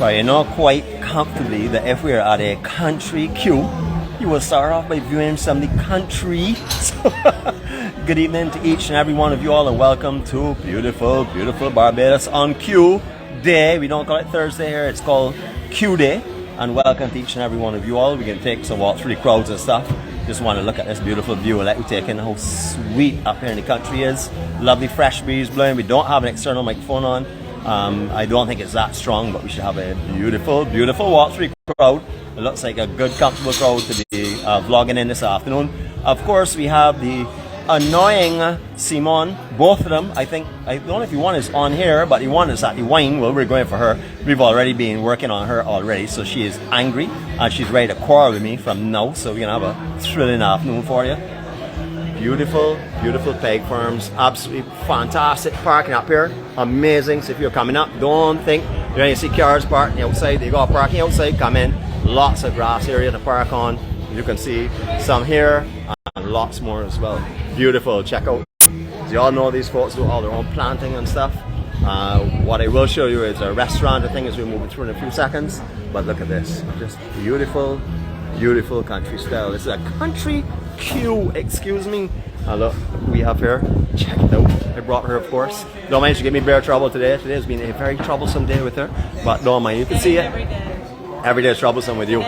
Alright, you know quite comfortably that if we're at a country queue, you will start off by viewing some of the country. Good evening to each and every one of you all, and welcome to beautiful, beautiful Barbados on Q Day. We don't call it Thursday here, it's called Q Day. And welcome to each and every one of you all. We can take some walk through the crowds and stuff. Just want to look at this beautiful view and let you take in how sweet up here in the country is. Lovely fresh breeze blowing. We don't have an external microphone on. I don't think it's that strong, but we should have a beautiful, beautiful walk through the crowd. It looks like a good, comfortable crowd to be vlogging in this afternoon. Of course, we have the annoying Simon, both of them. I don't know if the one is on here, but the one is at the wine. Well, we're going for her. We've already been working on her already, so she is angry and she's ready to quarrel with me from now. So we're gonna have a thrilling afternoon for you. Beautiful, beautiful peg farms. Absolutely fantastic parking up here. Amazing. So if you're coming up, don't think you're going to see cars parking outside. You got parking outside, come in. Lots of grass area to park on. You can see some here and lots more as well. Beautiful. Check out. So you all know these folks do all their own planting and stuff. What I will show you is a restaurant, I think, as we're moving through in a few seconds. But look at this. Just beautiful, beautiful country style. This is a country queue, excuse me. Look, we have here. Check it out. I brought her, of course. Don't mind, she gave me bare trouble today. Today has been a very troublesome day with her. But don't mind, you can see it. Every day is troublesome with you.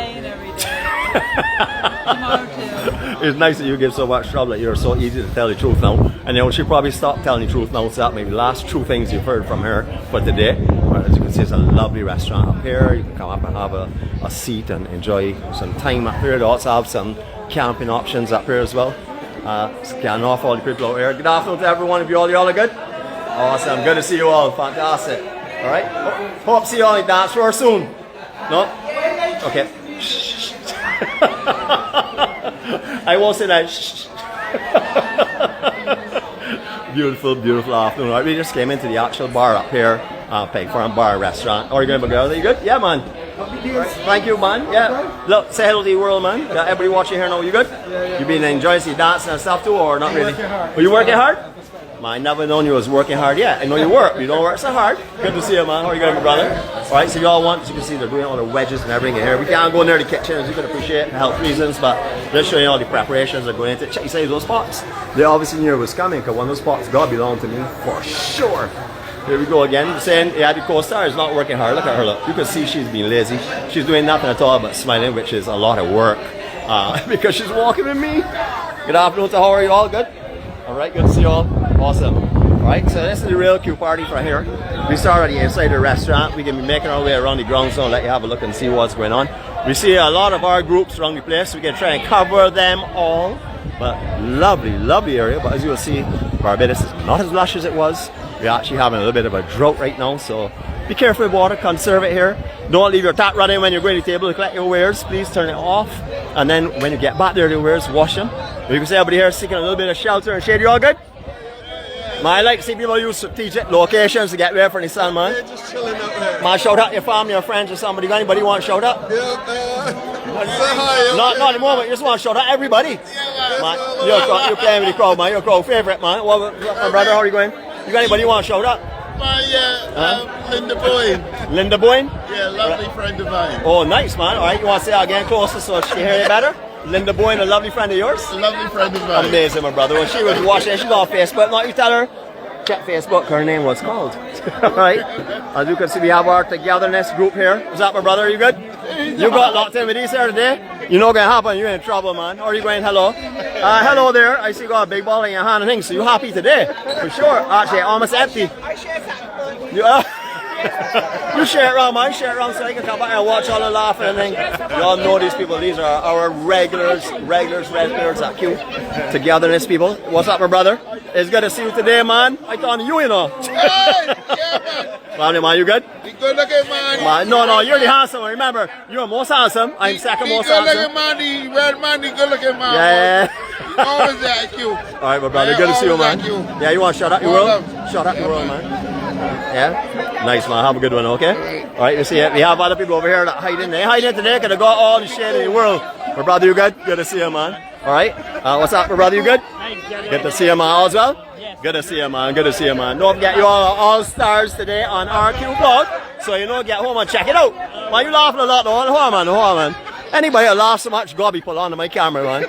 Tomorrow too. It's nice that you give so much trouble that you're so easy to tell the truth now. And you know, she'll probably stop telling the truth now, so that may be the last true things you've heard from her for today. But as you can see, it's a lovely restaurant up here. You can come up and have a seat and enjoy some time up here. They also have some camping options up here as well. Scanning off all the people out here. Good afternoon to every one of you all. You all are good? Awesome. Good to see you all. Fantastic. All right. Hope to see you all in the dance floor soon. No? Okay. I won't say that. Beautiful, beautiful afternoon. Right, we just came into the actual bar up here, Peg Farm Bar Restaurant. Are you going to go? Are you good? Yeah, man. Right. Thank you, man. Yeah. Look, say hello to the world, man. Yeah, everybody watching here now. You good? Yeah. You been enjoying the dancing and stuff too, or not really? Are you working hard? Man, I never known you was working hard yet. I know you work. You don't work so hard. Good to see you, man. How are you going, my brother? All right, so you all want, as you can see, they're doing all the wedges and everything in here. We can't go near the kitchen, as you can appreciate, for health reasons, but they're showing you all the preparations they're going into. Check you say those pots. They obviously knew it was coming, because one of those pots got belong to me for sure. Here we go again, saying, yeah, the co-star is not working hard. Look at her, look. You can see she's being lazy. She's doing nothing at all but smiling, which is a lot of work, because she's walking with me. Good afternoon to how are you all? Good? All right, good to see you all. Awesome. Alright, so this is the real Q party from here. We start already inside the restaurant. We can be making our way around the ground, so I'll let you have a look and see what's going on. We see a lot of our groups around the place. We can try and cover them all. But lovely, lovely area. But as you will see, Barbados is not as lush as it was. We're actually having a little bit of a drought right now, so be careful with water, conserve it here. Don't leave your tap running when you're going to the table to collect your wares. Please turn it off. And then when you get back there, the wares, wash them. You can see everybody here seeking a little bit of shelter and shade. You all good? Man, I like to see people use strategic locations to get away from the sun, man. Yeah, just chilling up here. Man, shout out your family, your friends, or somebody. Anybody want to shout out? Yeah, say hi. Not at the moment. You just want to shout out everybody. Yeah, man, you're playing with the crowd, man. You're a crowd favorite, man. Well, my brother, how are you going? You got anybody you want to shout out? Yeah, Linda Boyne. Linda Boyne? Yeah, lovely friend of mine. Oh, nice, man. All right, you want to say that again closer so she hear you better? Linda Boyne, a lovely friend of yours? A lovely friend of mine. Amazing, my brother. When she was watching, she's on Facebook. Now you tell her, check Facebook, her name was called. Alright. As you can see, we have our togetherness group here. What's up, my brother? Are you good? You got locked in with these here today? You know what's going to happen. You're in trouble, man. How are you going? Hello. Hello there. I see you got a big ball in your hand and things. So you happy today? For sure. Actually, almost empty. I share that. You share it around, man. Share it around so I can come back and watch all the laughing and things. You all know these people. These are our regulars at Q. Togetherness people. What's up, my brother? It's good to see you today, man. I thought you, you know. Hey, yeah, Family, man, you good? You good looking, man. No, you're the handsome one. Remember, you're most handsome. I'm second most handsome. Good looking, man. The red man, the good looking man. Yeah. Always at Q. Alright, my brother. Good to see you, man. Yeah, you want to shout out your world? Shout out your world, man. Yeah? Nice, man. Have a good one, okay? Alright, you see it. We have other people over here that hide in. They hide in today because they got all the shade in the world. My brother, you good? Good to see you, man. Alright? What's up, my brother? You good? Good to see you, man, as well? Good to see you, man. Good to see you, man. Don't forget, you all are all stars today on RQ Vlog. So you know, get home and check it out. Man, you laughing a lot though. Hold on, man. Anybody that laughs so much, gotta be put onto my camera, man.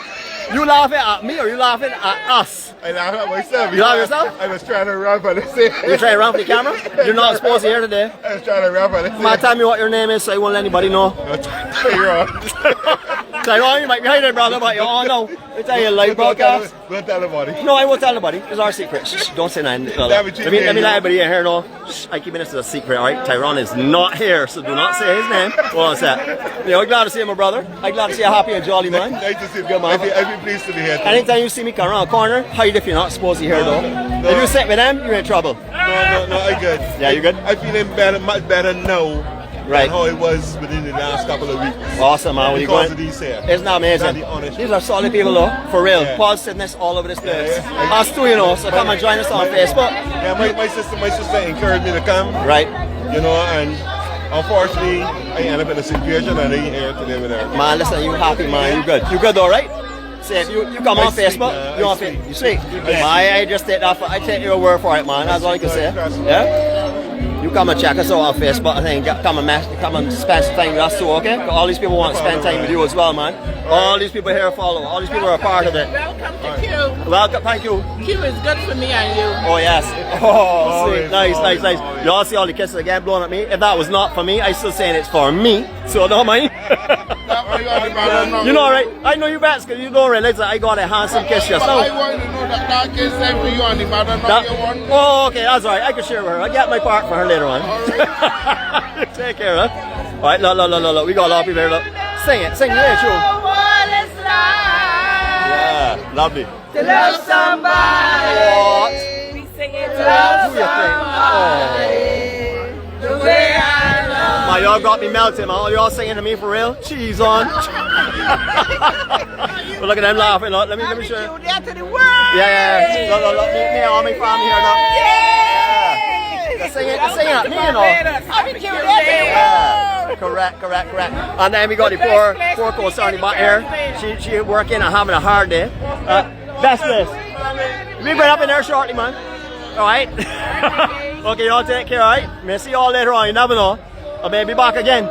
You laughing at me or you laughing at us? I laugh at myself. You laugh at yourself? I was trying to run for the same. You trying to run for the camera? You're not supposed to hear today. I was trying to run for the same. Man, tell me what your name is so I won't let anybody know. You're on. So I know you might be hiding, brother, but you all know. I tell you, live broadcast. Don't tell nobody. No, I won't tell nobody. It's our secret. Shh, don't say nothing. Let me let everybody in here know. Shh, I keep this as a secret, alright? Tyrone is not here, so do not say his name. What's that? You know, I'm glad to see you, my brother. I'm glad to see you happy and jolly, man. Nice to see you. Good, man. I'd be pleased to be here. Anytime you see me come around the corner, hide if you're not supposed to hear, though. If you sit with them, you're in trouble. No, I'm good. Yeah, you good? I'm feeling better, much better now. Right. Than how it was within the last couple of weeks. Awesome, man. When you Because going? of these here. Isn't that amazing? These are solid people, though. For real. Yeah. Positiveness all over this place. Yeah. Us too, you know. So come and join us on Facebook. Yeah, my sister encouraged me to come. Right. You know, and unfortunately, I ended up in a situation and I ain't here today with her. Man, listen, you happy, man. You good. You good, though, right? Say, you come on Facebook. You on Facebook. You speak. I just take that. I take your word for it, man. That's all I can say. Yeah. You come and check us out on Facebook. I think come and spend some time with us too, okay? All these people want to spend time with you as well, man. All these people here follow. All these people are a part of it. Welcome to Q. Welcome, thank you. Q is good for me and you. Oh yes. Oh, sweet. Nice. You all see all the kisses again blowing at me. If that was not for me, I still saying it's for me. So don't mind. You know, right? I know you best because you don't realize that I got a handsome kiss yourself. I want to know that kiss same for you and the mother, not your one. Oh, okay, that's alright. I can share with her. I get my part for her later on. Take care, huh? Alright, look. We got a lot of people here. Look. Sing it, yeah, true. Yeah, lovely. To love somebody. What? We sing it to love somebody. The way I love. Man, y'all got me melting, man. All y'all singing to me for real? Cheese on. But look at them laughing. Look. Let me show you. There to the world. Yeah. Look. Me and all my family here, look. Yeah. Sing it at me, you know. Yeah. Correct. And then we got the poor co-star in the back here. She working and having a hard day. Best place. We been up in there shortly, man. Alright? Okay, y'all take care, alright? May see y'all later on, you never know. I may be back again.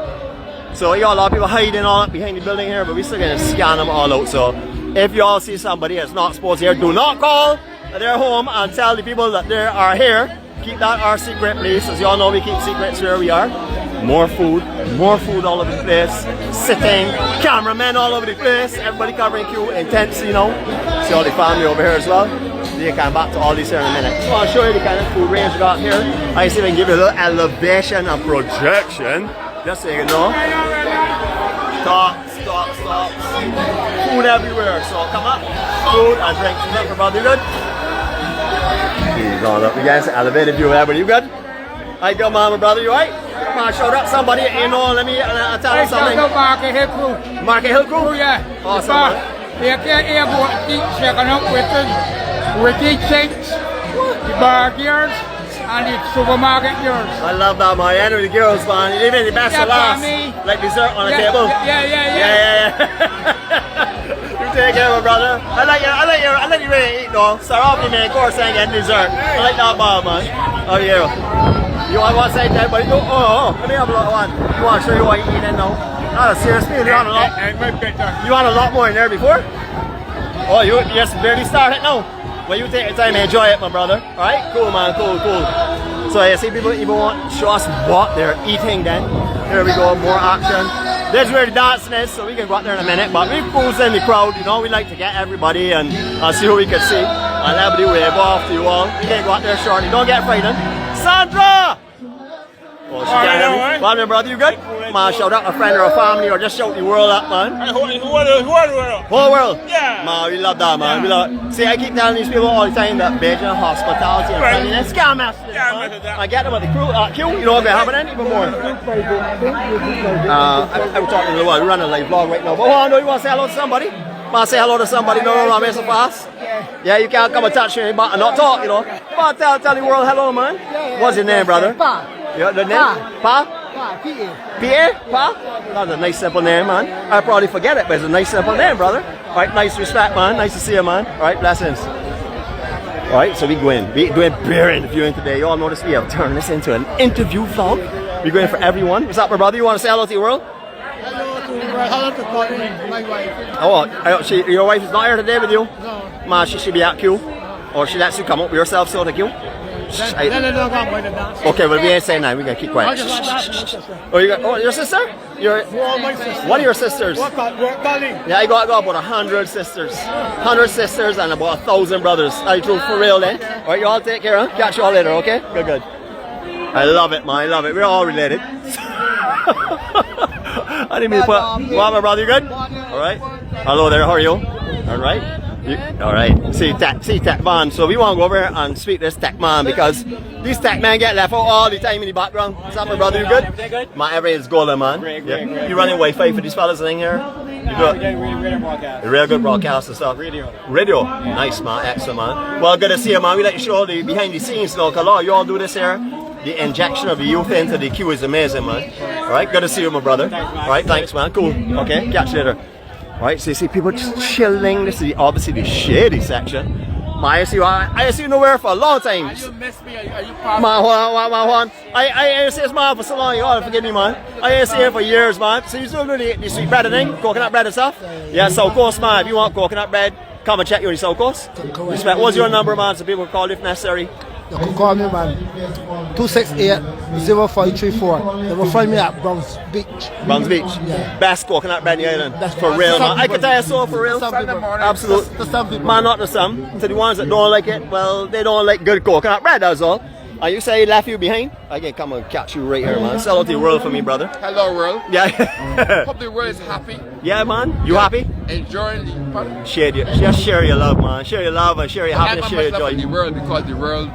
So you got a lot of people hiding all up behind the building here, but we still gonna scan them all out. So if y'all see somebody that's not supposed to here, do not call their home and tell the people that they are here. Keep that our secret, please. As y'all know, we keep secrets where we are. More food all over the place. Sitting, cameramen all over the place. Everybody covering Q intense, you know. See all the family over here as well. You can back to all these here in a minute. So I'll show you the kind of food range we got here. I see if I can give you a little elevation and projection. Just so you know. Stop. Food everywhere. So come up. Food and drinks. Is that for brother? You good? He's on up. You guys elevated view. Everybody, you good? How you doing, mama, brother? You alright? Come on, shout out somebody. You know, let me tell you something. Market Hill Crew. Market Hill Crew? Oh, yeah. Awesome, man. They can't airport checking up with the things, the bar girls, and the supermarket girls. I love that, man. You know the girls, man. You even the best of last. Like dessert on a table. Yeah. You take care, my brother. I like you ready to eat, though. Start off the main course and get dessert. I like that bar, man. Oh, yeah. You want to say to everybody? Oh, let me have a little one. You want to show you what you're eating now? Oh, seriously? You want a lot? You want a lot more in there before? Oh, you just barely started now. Well, you take your time and enjoy it, my brother. Alright? Cool, man. Cool. So, you see people even want to show us what they're eating then. Here we go, more action. This is where the dancing is, so we can go out there in a minute. But we cruise in the crowd, you know. We like to get everybody and see who we can see. And everybody wave off to you all. We can go out there shortly. Don't get frightened. Sandra! Oh, she can't hear me. Well, brother, you good? Man, shout out a friend or a family or just shout the world up, man. Whole world. Whole world? Yeah. Man, we love that, man. We love it. See, I keep telling these people all the time that Beijing hospitality and friendliness, scam masters. I get them at the crew, Q, you know what's happening even more. I was talking to the one, we run a live vlog right now. But hold on, you want to say hello to somebody? Want to say hello to somebody? No, I'm so fast. Yeah, you can't come and touch me but not talk, you know. But tell the world hello, man. What's your name, brother? Yeah, the name? Pa? P.A.? Pa? That's a nice simple name, man. I probably forget it, but it's a nice simple name, brother. Alright, nice respect, man. Nice to see you, man. Alright, blessings. Alright, so we doing beer interviewing today. You all notice we have turned this into an interview vlog. We going for everyone. What's up, my brother? You want to say hello to the world? Hello to Colin, my wife. Oh, your wife is not here today with you? No. Ma, she should be at Q. Or she lets you come up with yourself so to Q? Then don't come with the dance. Okay, well, we ain't saying that. We're going to keep quiet. Oh, your sister? My sister. One of your sisters? Colin. Yeah, I got about 100 sisters. 100 sisters and about 1,000 brothers. Are you true for real then? Alright, you all take care, huh? Catch you all later, okay? Good, good. I love it, man. I love it. We're all related. I didn't mean to put... What, my brother? You good? Alright. Hello there, how are you? Alright. Alright. See tech man. So we want to go over and speak to this tech man because these tech men get left out all the time in the background. What's up, my brother? You good? Good. My everything is golden, man. Great. You running Wi-Fi for these fellas in here? You good? Radio broadcast. Real good broadcast and stuff. Radio. Nice, man. Excellent, man. Well, good to see you, man. We like to show the behind the scenes now, because a lot of you all do this here. The injection of the youth into the Q is amazing, man. Alright, good to see you, my brother. Alright, thanks, man. Cool. Okay, catch you later. Alright, so you see people just chilling. This is obviously the shady section. Man, I see you nowhere for a long time. You missed me. Are you Man, hold on. I ain't see this man for so long. You gotta forgive me, man. I ain't seen him for years, man. So you still do the sweet bread thing? Coconut bread and stuff? Yeah, South Coast, man. If you want coconut bread, come and check you on the South Coast. Respect. What's your number, man? So people can call you if necessary. You can call me, man. 268-0534. They will find me at Browns Beach. Browns Beach? Yeah. Best coconut bread in the island. That's for right. real, Some man. I can tell you so, for real. Absolute. To some people. Man, not to some. To the ones that don't like it, well, they don't like good coconut bread, that's all. And you say he left you behind? I can come and catch you right here, man. Sell out the world for me, brother. Hello, world. Yeah. Hope the world is happy. Yeah, man. You happy? Enjoying the fun. Share your love, man. Share your love and share your happiness, I share your have much love joy. for the world because the world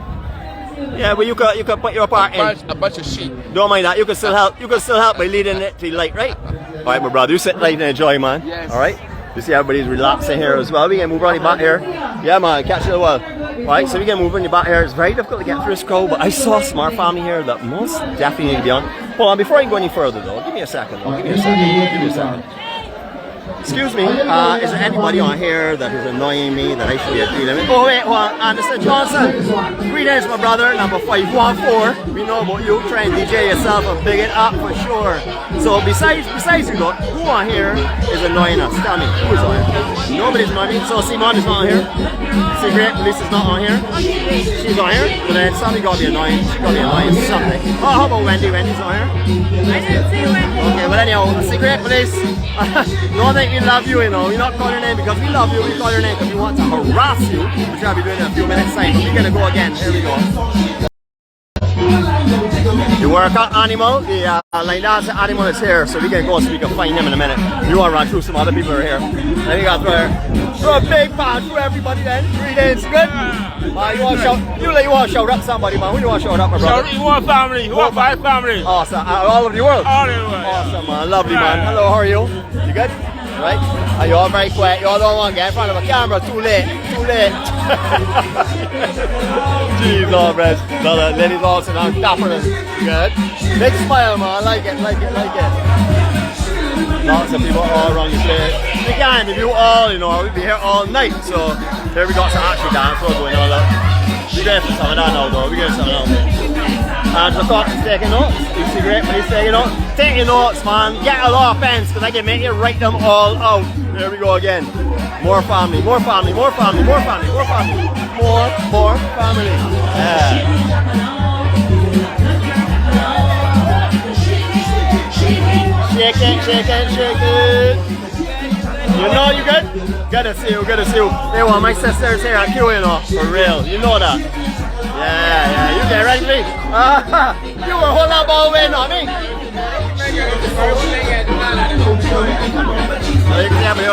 Yeah, but you could put your part in. a bunch of sheep. Don't mind that. You can still help. You can still help by leading it to the light, right? All right, my brother. You sit right and enjoy, man. Yes. All right. You see everybody's relaxing here as well. We can move on the back here. Yeah, man. Catch you a while. All right. So we can move on the back here. It's very difficult to get through this crowd, but I saw a smart family here that most definitely need to be on. Hold on. Before I go any further, though, give me a second. Give me a second. Excuse me, is there anybody on here that is annoying me that I should be dealing with? Oh wait, well, Mr. Johnson. Greetings, my brother, number 514. We know about you, try and DJ yourself and big it up for sure. So besides you lot, who on here is annoying us? Tell me, who is on here? Nobody's annoying me. So Simon is not on here. Cigarette Police is not on here. She's on here. But then somebody gotta be annoying. She gotta be annoying something. Oh, how about Wendy? Wendy's on here. I didn't see Wendy. Okay, well anyhow, Cigarette Police. Don't think we love you, you know. We're not calling your name because we love you. We call your name because we want to harass you, which I'll be doing in a few minutes time. We're gonna go again. Here we go. The workout animal, the line dance animal is here, so we can go so we can find him in a minute. We want to run through some other people who are here. Then we got to throw a big pound through everybody then. Greetings, good? You want to shout up somebody, man. Who do you want to shout up, my brother? You want family? You want five families? Awesome. All over the world? All over the world. Awesome, man. Lovely, man. Hello, how are you? You good? Right? Are you all very quiet? You all don't want to get in front of a camera. Too late. Jeez, Lord, Brad. Ladies all sit down, dapper them. Good. Big smile, man. Like it. Lots of people all around the place. We can't interview all, you know, we'll be here all night. So here we got some action dance. We're going all that. We're going for some of that now, though. We're going for some of that. And the thought is taking notes. You see great when he's taking notes. Take your notes, man. Get a lot of pens because I can make you write them all out. Here we go again. More family. Yeah. Shake it. You know you good? Good to see you. They want my sisters here at Q, you know. For real. You know that. Yeah. You get ready for me? You were holding up all the way, not me. You're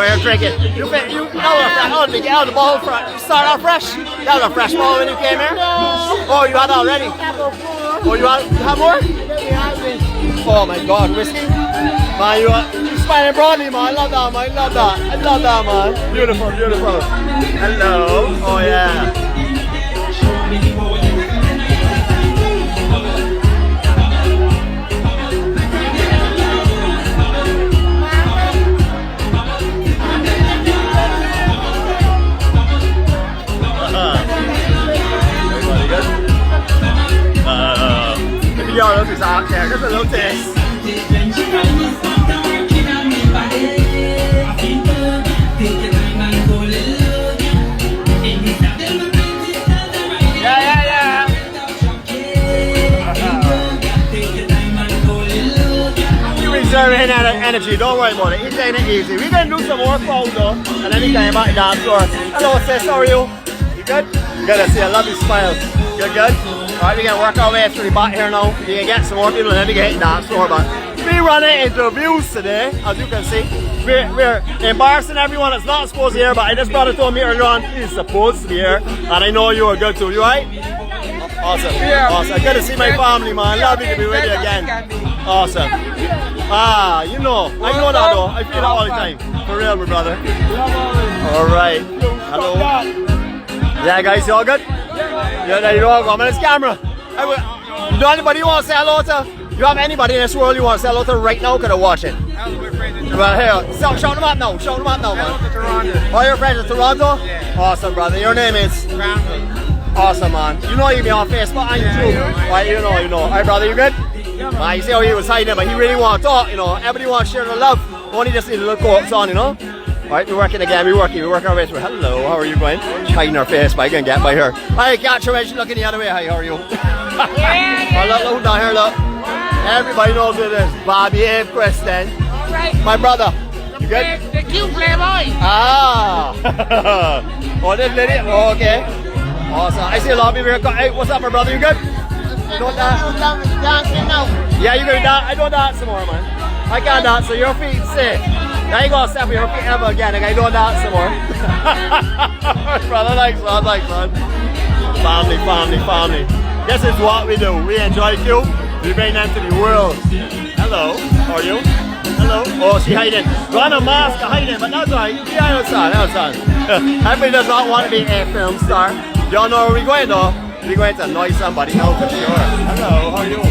here drinking. You out the ball front. You start out fresh. That was a fresh ball when you came here? No. Oh, you had that already? Oh, you have more? Oh my God, whiskey. Man, you smiling broadly, man. I love that, man. Beautiful. Hello. Oh yeah. Everybody good? If you all look is out there, a little taste. Yeah. You reserve him that energy, don't worry about it. He's taking it easy. We're going to do some more calls though, and then he came back down the floor. Hello, sis, how are you? You good? Good to see you. I love your smile. Good? Alright, we're going to work our way through the back here now. We can get some more people and then we can hit dance floor, but we're running interviews today, as you can see. We're embarrassing everyone that's not supposed to be here, but this brother told me earlier on he's supposed to be here, and I know you are good too. You right? Awesome. Yeah. Awesome. Good to see my family, man. Lovely to be with you again. Awesome. Ah, you know. I know that though. I feel that all the time. For real, my brother. Alright. Hello. Yeah, guys, you all good? Yeah, there you go. I'm on this camera. Do anybody you want to say hello to? You have anybody in this world you want to say hello to right now? Could I watch it? Well, here, shout them up now. Shout them up now, man. Oh, your friends in Toronto? Yeah. Awesome, brother. Your name is? Awesome, man. You know you be on Facebook and YouTube. Right, you know. Alright, brother, you good? Man, you see how he was hiding, but he really want to talk, you know. Everybody wants to share the love. Only just need a little co-ops on, you know. Alright, we're working again. We work our way through. Hello, how are you going? She's hiding her face, but I can get by her. Hi, 𝗃𝗟𝗃𝗏, looking the other way. Hi, how are you? Oh, look down here, look. Everybody knows who it is. 𝗲𝗵𝗶𝗀𝗲. My brother. You good? The QFamily. Ah. Oh, this lady. Oh, okay. Awesome. I see a lot of people here. Hey, what's up, my brother? You good? You don't dance? Yeah, you gonna dance? I don't dance some more, man. I can't dance, so your feet stay. Now you gonna step with your feet ever again. Like I don't dance some more. Brother, thanks, man. Family. This is what we do. We enjoy you. We bring them to the world. Hello, how are you? Hello. Oh, she hiding. Got a mask hiding, but that's alright. Yeah, outside. Everybody does not want to be a film star. Y'all know where we're going though. We're going to annoy somebody else for sure. Hello, how are you?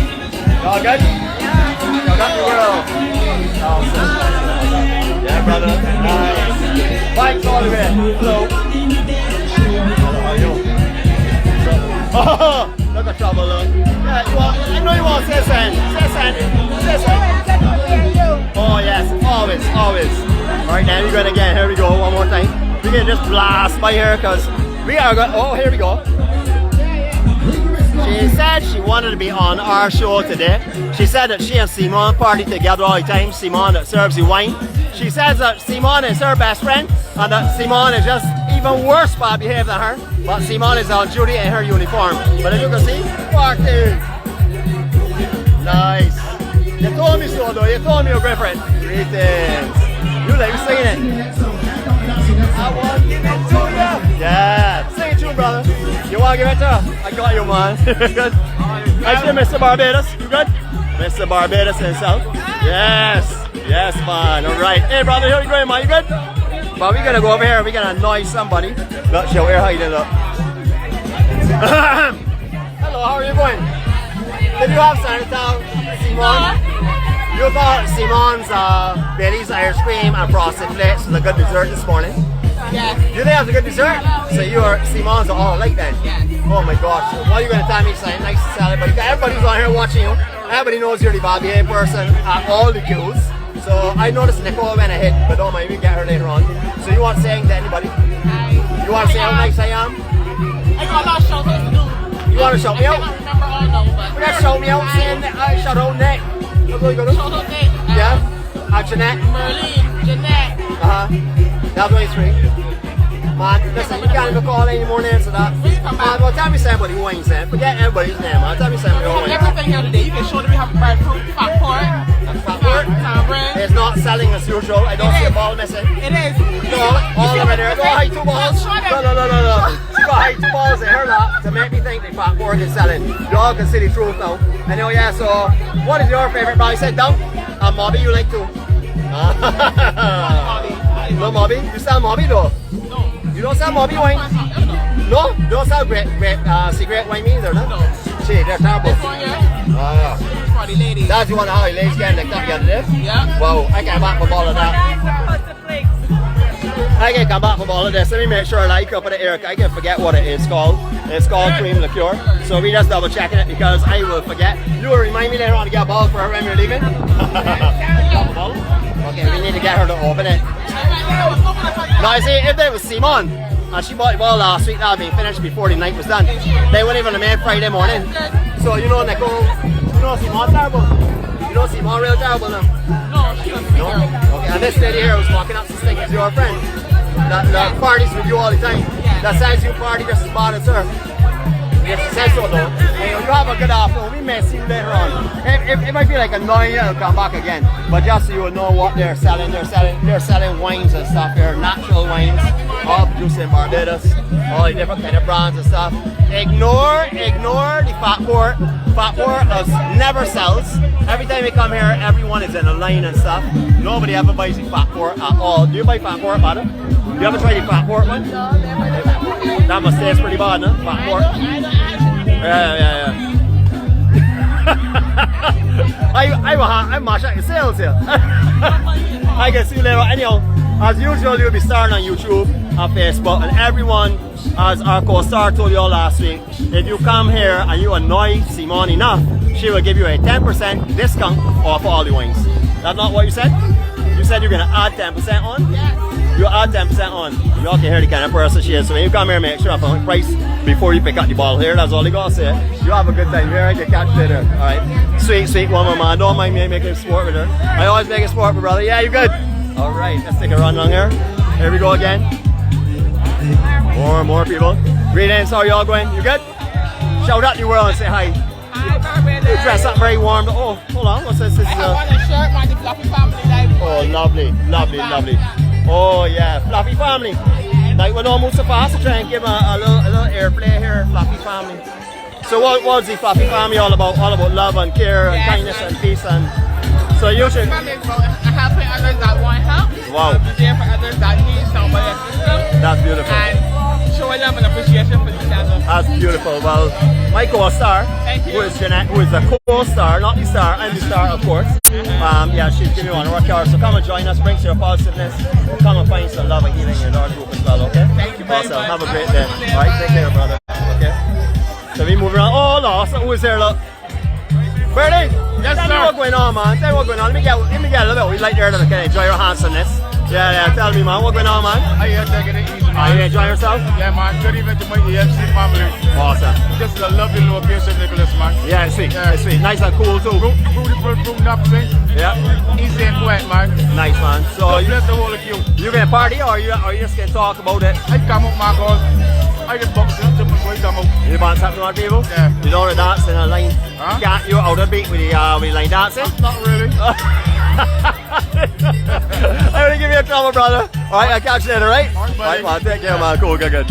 Y'all good? Y'all got the world. Awesome. Yeah, brother. Nice. Bikes all the way. Hello. Hello, how are you? Oh, look at trouble, look. Yeah, I know you want to say something. Oh, yes, always. Alright, now we're going again. Here we go, one more time. We're going to just blast by here because we are going. Oh, here we go. She said she wanted to be on our show today. She said that she and 𝗲𝗵𝗏 party together all the time. 𝗲𝗵𝗏 that serves the wine. She says that 𝗲𝗵𝗏 is her best friend and that 𝗲𝗵𝗏 is just even worse bad behaved than her. But 𝗲𝗵𝗏 is on duty in her uniform. But as you can see, party. Nice. You told me so though. You told me you're different. Greetings. You like singing it. I want to give it to you. Yeah. Sing it to me, brother. You want to give it to her? I got you, man. Good. I see Mr. Barbados. You good? Mr. Barbados himself. Yes, man. Alright. Hey, brother, how you going, man? You good? But we're going to go over here. We're going to annoy somebody. Look, show here hiding up. Hello, how are you going? Did you have something to tell 𝗲𝗵𝗏? You thought 𝗲𝗵𝗏's Bailey's ice cream and frosted flakes was a good dessert this morning? Yes. You think it was a good dessert? So you are 𝗲𝗵𝗏's all like then? Yes. Oh my gosh. What are you going to tell me? Something nice to tell everybody. Everybody's on here watching you. Everybody knows you're the 𝗲𝗵𝗶𝗀 person at all the queues. So I noticed Nicole went ahead, but don't mind, we can get her later on. So you want to say anything to anybody? You want to say how nice I am? I got a lot of shows to do. You want to shout me out? I can't remember all of them, but... Let's shout me out saying shout out Nick. What's going on? Shout out Nick. Yeah? Jeannette. Merlene, Jeannette. That's only three. Man, listen, you can't even call any more names to that. Well, tell me somebody who ain't saying. Forget everybody's name, man. Tell me somebody who ain't. Everything here today, you can show them we have breadfruit, fat pork, fat bread. It's not selling as usual. I don't see a ball missing. It is. No, all of it there. Go hide 2 balls. No. She got hide 2 balls in her lap to make me think the fat pork is selling. You all can see the truth now. Anyway, yeah, so what is your favorite brand? Sit down. Mobby, you like too? No Mobby? You sell Mobby though? No. You don't sell Mobby wine? No? You don't sell secret wine either, no? Shit, they're terrible. This one here? Yeah. For the ladies. That's the one how the ladies get like that the other day? Yeah. Wow, I can't back from all of that. I can come back from all of this. Let me make sure like up in the air. I can forget what it is called. It's called cream liqueur. So we just double checking it because I will forget. You will remind me later on to get a bottle for her when we're leaving. Okay, we need to get her to open it. Now you see, if there was Simon and she bought the bottle last week, that would be finished before the night was done. They wouldn't even have made Friday morning. So you know, Nicole, you know Simon terrible. You know Simon real terrible now. No. Okay, and this lady here was walking up to think it's your friend. That parties with you all the time. That says you party just as bad as her. Yes, she says so though. Hey, you have a good afternoon. We may see you later on. It might be like annoying, it'll come back again. But just so you know what they're selling. They're selling wines and stuff here, natural wines, all produced in Barbados, all the different kind of brands and stuff. Ignore the fat port. Fat port never sells. Every time we come here, everyone is in a line and stuff. Nobody ever buys the fat port at all. Do you buy fat port, madam? You ever tried the fat port one? No, never tried fat port. That must taste pretty bad, no? Fat port. Yeah. I'm mash at your sales here. I can see you later. Anyhow, as usual, you'll be starting on YouTube and Facebook, and everyone, as our co-star told you all last week, if you come here and you annoy Simone enough, she will give you a 10% discount off all the wines. That's not what you said? You said you're going to add 10% on? Yes. You add 10% on. You all can hear the kind of person she is. So when you come here, make sure for the price before you pick up the bottle here. That's all you got to say. You have a good time here. You catch you later. Alright. Sweet woman, man. Don't mind me making sport with her. I always make a sport with brother. Yeah, you good? Alright, let's take a run on here. Here we go again. More people. Greetings, how are y'all going? You good? Shout out to the world and say hi. Hi, Barbados. You dress up very warm. Oh, hold on. What's this? I want a shirt, man. The Fluffy Family live. Oh, lovely. Oh, yeah. Fluffy Family. Like, we don't move so fast to try and give a little airplay here. Fluffy Family. So, what's the Fluffy Family all about? All about love and care and kindness and peace. And so, you should. Helping others that want help. Wow. Be there for others that need somebody assistance. That's beautiful. And showing them an appreciation for each other. That's beautiful. Well, my co-star, who is Jeannette, who is the co-star, not the star, I'm the star, of course. Yeah, she's giving you one of our cars. So come and join us, bring your positiveness. Come and find some love and healing in our group as well, okay? Thank you very much. Have a great day. Alright, take care, brother. Okay? So we move around. Oh, no, so who is here, look? Bertie, tell me what's going on, man. Tell me what's going on. Let me get a little bit. We'd like to enjoy your handsomeness. Yeah, tell me, man. What's going on, man? How you taking it easy, man? Are you enjoying yourself? Yeah, man. Good evening to my EMC family. Awesome. This is a lovely location, Nicholas, man. Yeah, it's sweet. It's sweet. Nice and cool, too. Beautiful, room up thing. Yeah. Easy and quiet, man. Nice, man. So, God bless the whole of you. You gonna party or you just gonna talk about it? I come up, my God. I just box it up to my boy, come up. You want something on people? Yeah. You know the dance in a line? Huh? You out of beat with the line dancing? Not really. I'm gonna give you a trouble, brother. Alright, I'll catch you later, right? Alright, man, take care, man. Cool, good.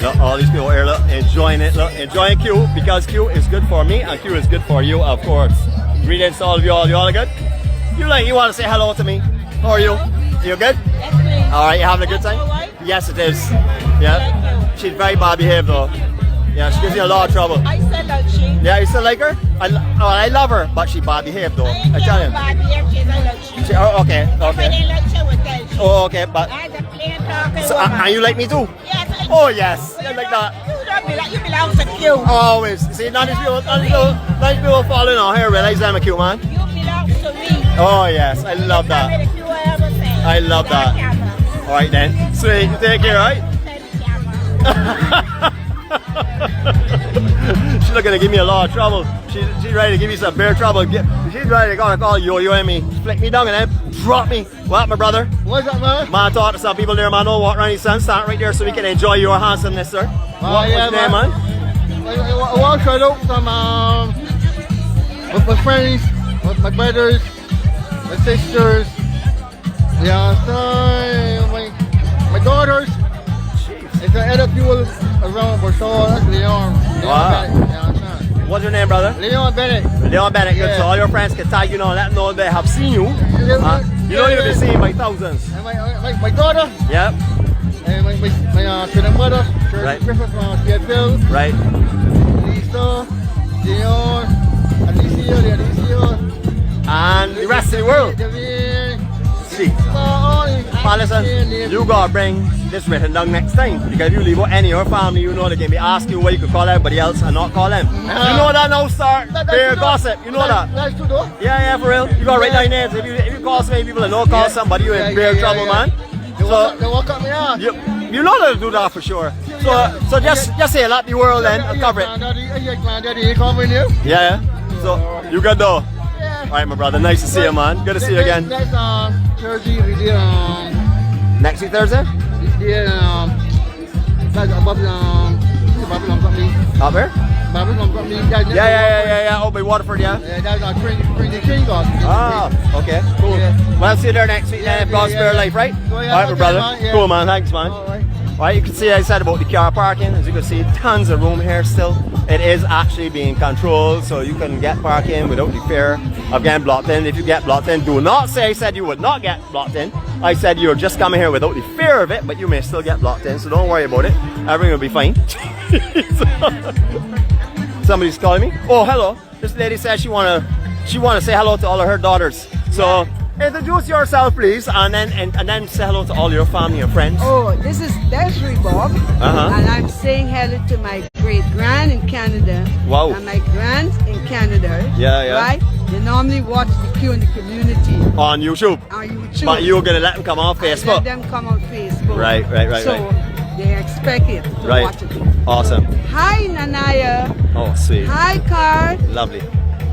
Look, all these people here, look, enjoying it, look, enjoying Q, because Q is good for me and Q is good for you, of course. Greetings to all of you all. You all good? You want to say hello to me? How are you? You good? Yes, please. Alright, you having a good time? Yes, it is. Yeah. She's very bad behaved though. Yeah, she gives me a lot of trouble. I still like she. Yeah, you still like her? I love her, but she bad behaved though. I tell you. Bad behaved, she's a like she. Okay. If I didn't like she, would tell she. Oh, okay, but. As a plain talking So, woman. and you like me too? Yes, I Oh, yes. You like that? You don't belong, you belong to Q. Always. See, none of these people following on here realize I'm a cute man. You belong to me. Oh, yes. I love that. That's what I ever say. I love that. Alright then. Sweet. You take care, right? She's not gonna give me a lot of trouble. She's ready to give me some bare trouble. She's ready to call you and me. Flick me down and then drop me. What, my brother? What's up, man? Man, talk to some people there, man. Don't walk around the sun. Stand right there so we can enjoy your handsomeness, sir. What's your name, man? I want to try out some, with my friends, with my brothers, my sisters, yeah, so my daughters. It's an other people around for sure. That's Leon. Wow. Bennett. Yeah, What's your name, brother? Leon Bennett. Leon Bennett. Good. Yeah. So all your friends can tag you know, let them know they have seen you. You know you'll be seen by thousands. And my daughter. Yep. And my twin mother. Right. Griffith from Seattle. Right. Lisa, Leon, Alicia. And the rest of the world. David, sheets. Man, listen, you gotta bring this written down next time. Because if you leave out any of your family, you know they can be asking you what you could call everybody else and not call them. You know that now, sir? Bear gossip, you know that? That's true though. Yeah, for real. You gotta write down names. If you call so many people and don't call somebody, you're in bare trouble, man. They walk up me out. You know how to do that for sure. So just say a lot the world then and cover it. Yeah. So you good though? Yeah. Alright, my brother. Nice to see you, man. Good to see you again. Next Thursday we did Next week Thursday? That's above Babylon company. Up here? Babylon company. Yeah. Oh, by Waterford, yeah. Yeah, that's our training God. Ah, okay, cool. Yeah. Well, I'll see you there next week then. God's spare life, right? Oh, yeah, Alright, my okay, brother. man, yeah. Cool, man. Thanks, man. Alright. Right, you can see I said about the car parking. As you can see, tons of room here still. It is actually being controlled, so you can get parking without the fear of getting blocked in. If you get blocked in, do not say I said you would not get blocked in. I said you're just coming here without the fear of it, but you may still get blocked in, so don't worry about it. Everything will be fine. Somebody's calling me. Oh, hello. This lady says she wanna say hello to all of her daughters. So introduce yourself, please, and then say hello to all your family and friends. Oh, this is 𝗲𝗟𝗘𝗏, and I'm saying hello to my great-grand in Canada. Wow. And my grands in Canada. Yeah. Right? They normally watch the Q in the community On YouTube. on YouTube. But you're gonna let them come on I Facebook. let them come on Facebook. Right. So they expect it to Right. watch it. Awesome. Hi, Nanaya. Oh, sweet. Hi, Card. Lovely.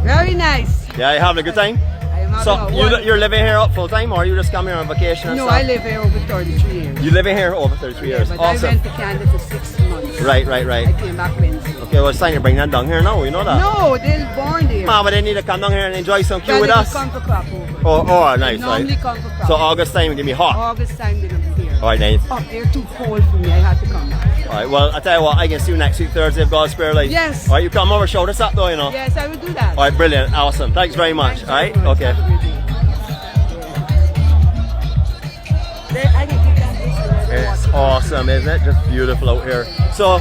Very nice. Yeah, you having a good time? I am So having a you're living here up full time, or you just come here on vacation? Or No, something? I live here over 33 years. You living here over 33 years. But Awesome. I went to Canada for 6 months. Right. I came back Wednesday. Okay, well it's time to bring them down here now. You know that. No, they're born there. But they need to come down here and enjoy some Q Then with they us. come for crop over. Oh, nice, Normally right? come for crop. So August time it can be hot. August time they don't be here. All right, nice. Oh, they're too cold for me. I had to come back. All right, well I tell you what, I can see you next week Thursday if God's spare life. Yes. All right, you come over, show us up though, you know. Yes, I will do that. All right, brilliant, awesome. Thanks very much. Thanks All right, very much. okay. Have a good day. I can keep that this It's awesome, isn't it? Just beautiful out here. So,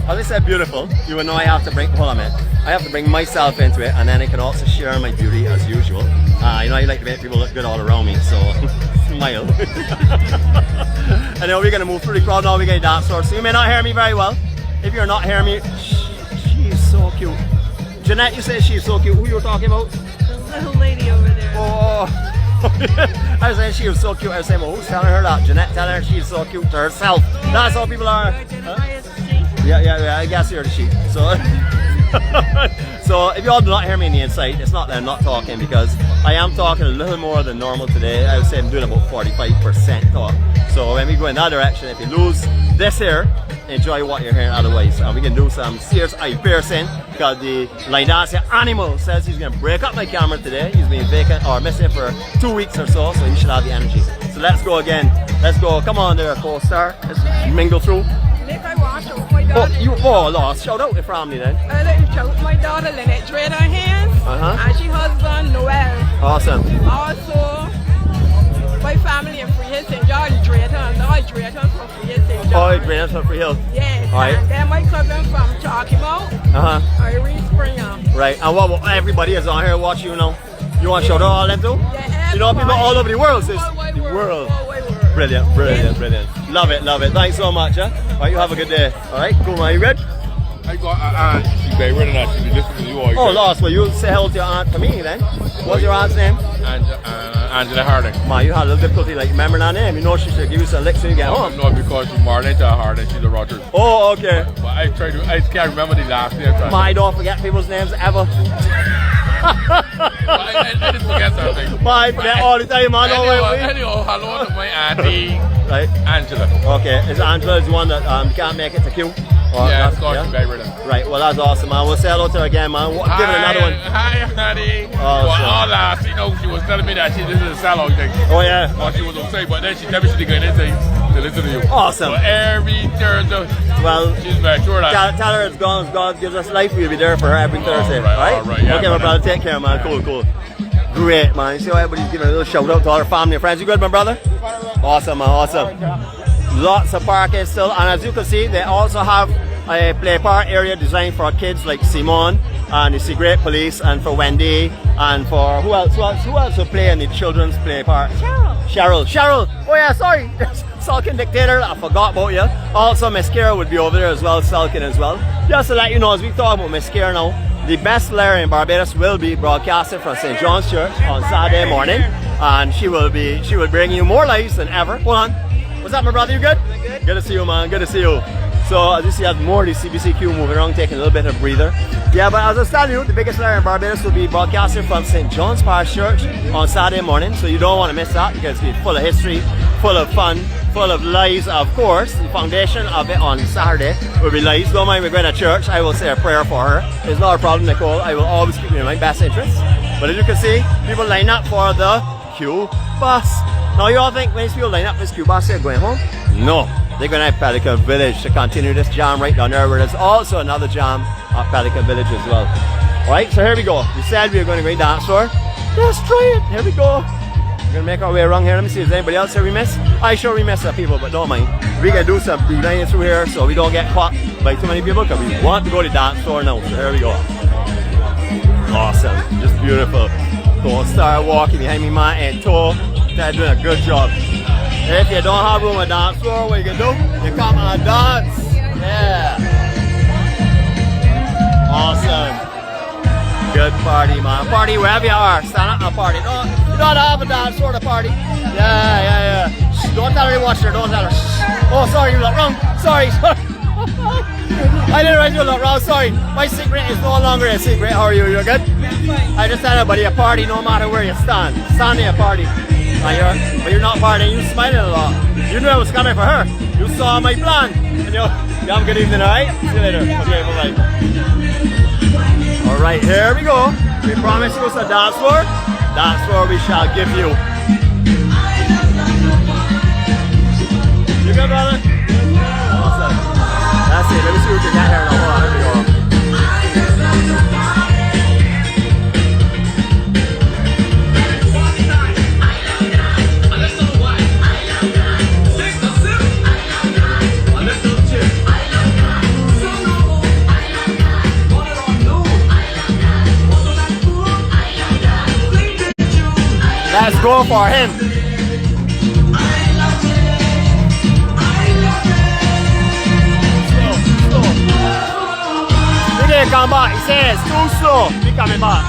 as I said beautiful, you will know I have to bring, hold on a minute. I have to bring myself into it, and then I can also share my beauty as usual. You know, I like to make people look good all around me, so smile. And then we're gonna move through the crowd now, we're gonna dance floor. So you may not hear me very well. If you're not hearing me, she's so cute. Jeannette, you say she's so cute. Who you were talking about? The little lady over there. Oh. I was saying she was so cute. I was saying, well, who's telling her that? Jeannette telling her she's so cute to herself. That's how people are. Yeah, I guess you're the sheep. So, so if you all do not hear me on the inside, it's not that I'm not talking, because I am talking a little more than normal today. I would say I'm doing about 45% talk. So when we go in that direction, if you lose this here, enjoy what you're hearing otherwise. And we can do some serious eye piercing, because the line dancing animal says he's going to break up my camera today. He's been vacant or missing for 2 weeks or so he should have the energy. So let's go again. Let's go. Come on there, co-star. Let's mingle through. Nick, I watched out my Oh, daughter. lost. Shout out to family then. I let you shout my daughter, Jeannette Uh-huh. and she husband, Noel. Awesome. Also, my family in Freehill St. George, Drayton. No, Drayton from Freehill St. George. Oh, it's Greenhouse for Freehill. Yes, Alright. and then my cousin from 𝗃𝗵𝗄𝗏, Irene Springer. Right, and what everybody is on here watching, you know. You want to shout out all them too? Yeah, You know, people all over the world says World wide the world. World wide world. Brilliant. Love it. Thanks so much, huh? Alright, you have a good day. Alright, cool, man. You good? I got aunt. She's very ready now. She'll be listening to you all. Oh, lost. Well, you say hello to your aunt for me then. What's your aunt's name? Angela Harding. Man, you had a little difficulty like remembering her name. You know she should give you some licks when you get home. No, because she's Marlena Harding. She's a Rogers. Oh, okay. But I can't remember the last name. Man, I don't forget people's names ever. I didn't forget something. Man, I forget all the time, man. Anyhow, hello to my auntie, Right. Angela. Okay, is Angela the one that can't make it to Q? Or Yeah, not? of course, she's very ready. Right, well that's awesome, man. We'll say hello to her again, man. Give it another one. Hi, honey. Oh, Well, sure. all last, she was telling me that this is a salon thing. Oh yeah. Well, she was upset, but then she told me she didn't get anything to listen to you. Awesome. So every Thursday, Well, she's very sure that. tell her it's gone. God gives us life. We'll be there for her every Thursday. right, all right, yeah, Okay, my man. brother. Take care, man. Cool. Great, man. You see how everybody's giving a little shout out to all our family and friends. You good, my brother? Awesome, man. Awesome. Lots of parking still, and as you can see, they also have a play park area designed for kids like Simon and the Secret Police, and for Wendy, and for who else will play in the children's play part? Cheryl. Oh yeah, sorry. Sulking Dictator, I forgot about you. Also, Miss Kira would be over there as well, sulking as well. Just to let you know, as we talk about Miss Kira now, the best Larry in Barbados will be broadcasted from St. John's Church on Saturday morning, and she will bring you more lives than ever. Hold on. What's up, my brother? You good? Good to see you, man. Good to see you. So as you see, I have more of the CBCQ moving around, taking a little bit of a breather. Yeah, but as I was telling you, the biggest Larry in Barbados will be broadcasted from St. John's Parish Church on Saturday morning, so you don't want to miss that because it's full of history, full of fun, full of lives, of course. The foundation of it on Saturday will be lives. Don't mind me going to church, I will say a prayer for her. It's not a problem, Nicole. I will always keep you in my best interest. But as you can see, people line up for the Q bus. Now you all think when these people line up for this Q bus, they're going home? No. They're going to Pelican Village to continue this jam right down there, where there's also another jam at Pelican Village as well. Alright, so here we go. We said we were going to go to the dance floor. Let's try it. Here we go. We're going to make our way around here. Let me see if there's anybody else here we miss. I sure we miss some people, but don't mind. We can do some beelining through here so we don't get caught by too many people, because we want to go to the dance floor now. So here we go. Awesome. Just beautiful. Don't start walking behind me, man, and toe. They're doing a good job. If you don't have room at dance floor, what you can do? You come and dance. Yeah. Awesome. Good party, man. Party wherever you are. Stand up and party. No, you don't have a dance floor to party. Yeah. Shh, don't tell her to watch her. Don't tell her. Shh. Oh, sorry, you look wrong. Sorry. I didn't realize you look wrong. Sorry. My secret is no longer a secret. How are you? You good? I just said everybody a party no matter where you stand. Stand in a party. But you're not partying, you're smiling a lot. You knew I was coming for her. You saw my plan. And you have a good evening, alright? See you later. Okay, bye-bye. Alright, here we go. We promise you a dance floor. Dance floor we shall give you. You good, brother? Awesome. That's it. Let me see what you got here now. Hold on, here we go. Let's go for him. Slow. He didn't come back. He says too slow. He coming back.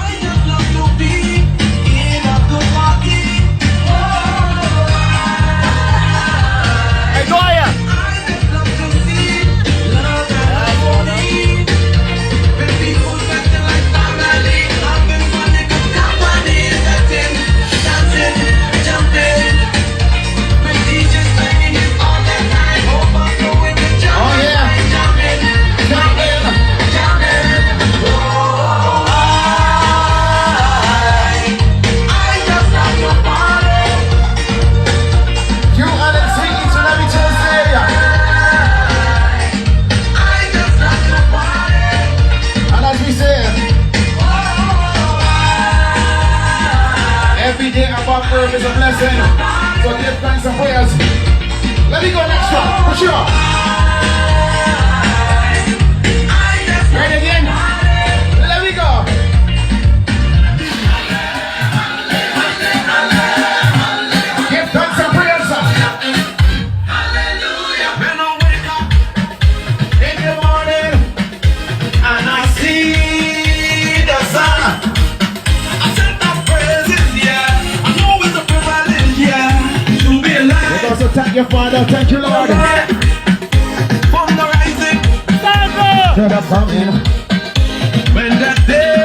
Hey, go here. Is a blessing, so give thanks and prayers. Let me go next one, for sure. Right again. Let me go. Give thanks and prayers. Hallelujah. When I wake up in the morning and I see the sun, I said that praises, yeah. Also thank your Father, thank you, Lord. From the rising, to the coming, when that day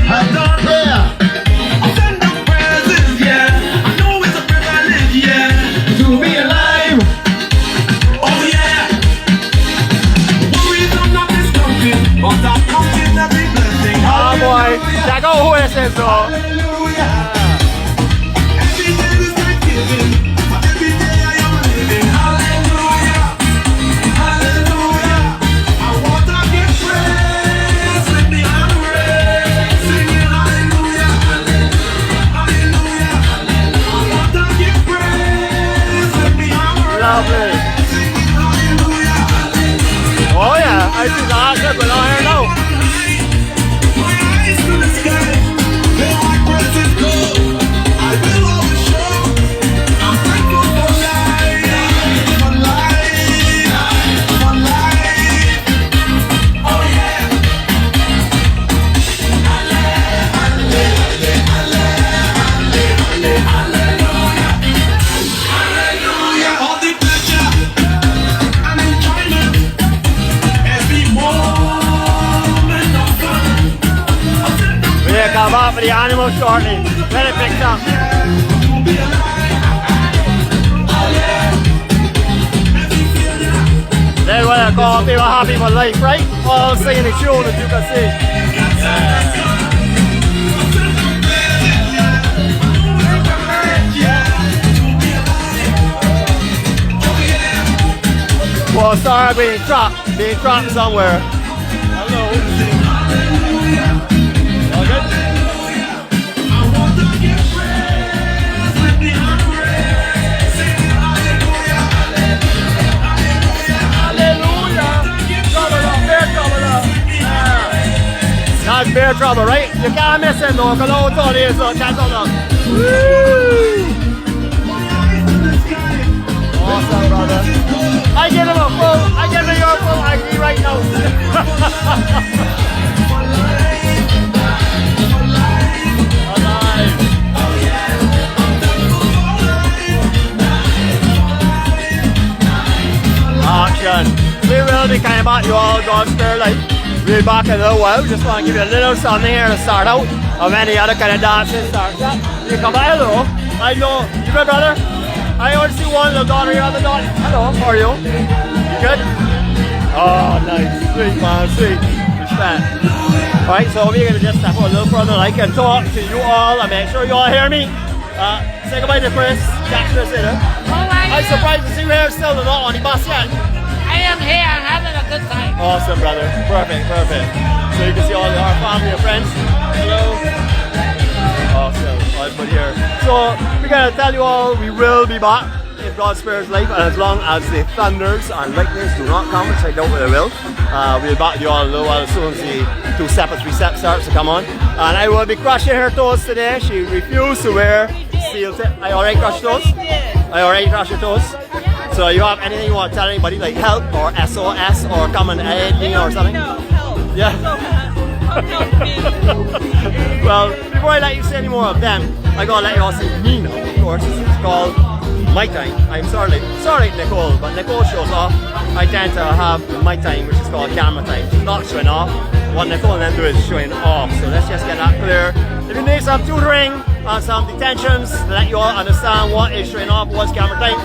has done, I send the praises, yeah. I know it's a privilege, yeah, to be alive. Oh yeah. Worries are not discounted, but that counting every blessing. Oh boy, check out who this is though. Hallelujah. Every day is Thanksgiving. Oh yeah, I see that. Good, but I don't know. animal shortly. Let it pick up. That's what I call people happy for life, right? All singing the tune that you can see. Well, sorry, being trapped somewhere. Hello. All good? That's beer trouble, right? You can't miss it though, because all it's all is, so chance on them. Woo! Awesome, brother. I give him a full, I give him your full ID right now. Alive. Action. We will be kind about you all, God's spare life. We'll be back in a little while. Just want to give you a little something here to start out of any other kind of dancing starts. You come by, hello. I know. You good, brother? I only see one little daughter, your other daughter. Hello, how are you? You good? Oh, nice. Sweet, man, sweet. Respect. Alright, so we're going to just step a little further. I can talk to you all and make sure you all hear me. Say goodbye to Chris. Jack Chris in it. I'm surprised to see you here still not on the bus yet. I am here having a good time. Awesome, brother. Perfect, perfect. So you can see all our family and friends. Hello. Awesome. I'll put here. So we're gonna tell you all we will be back if God spares life, and as long as the thunders and lightnings do not come, which I doubt they will, we'll back you all a little while as soon as the 2-step or 3-step starts to come on. And I will be crushing her toes today. She refused to wear steel tip. I already crushed toes. I already crushed your toes. So you have anything you want to tell anybody, like help or SOS or come and aid me or something? No, help. Yeah. Well, before I let you say any more of them, I gotta let you all see me now, of course. It's called My Time. I'm sorry, Nicole, but Nicole shows off. I tend to have My Time, which is called camera time. Not showing off. What Nicole and them do is showing off. So let's just get that clear. If you need some tutoring and some detentions to let you all understand what is showing off, what's camera time,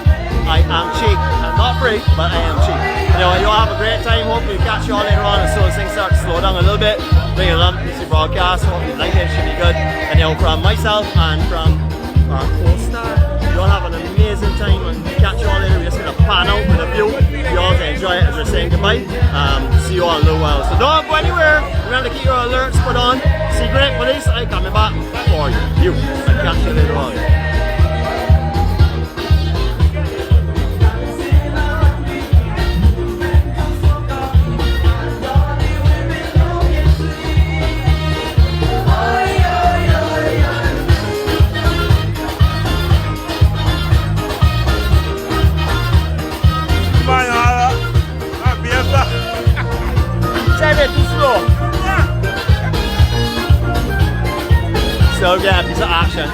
I am cheap. I'm not free, but I am cheap. Anyway, you all have a great time. Hopefully we catch you all later on as soon as things start to slow down a little bit. Bring it up, it's a broadcast. Hopefully you like it, should be good. And from myself and from our co-star, you all have an amazing time and catch you all later. We're just going to pan out with a view. You all can enjoy it as we're saying goodbye. See you all in a little while. So don't go anywhere. Remember to keep your alerts put on. Secret police, I'm coming back for you. I'll catch you later on. So yeah, piece of action.